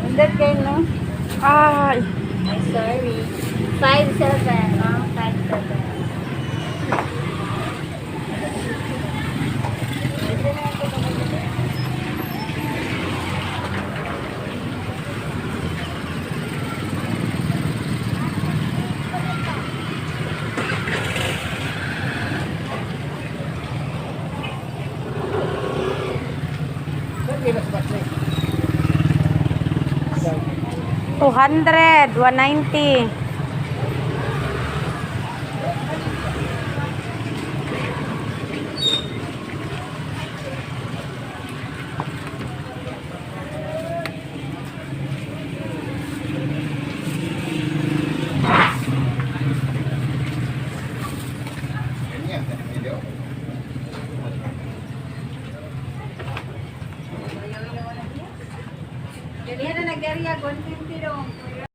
Under kayo, no? Ay. I'm sorry. 5'7", no? 5'7". $200, $190. Ganyan na nag-area, 150 dong.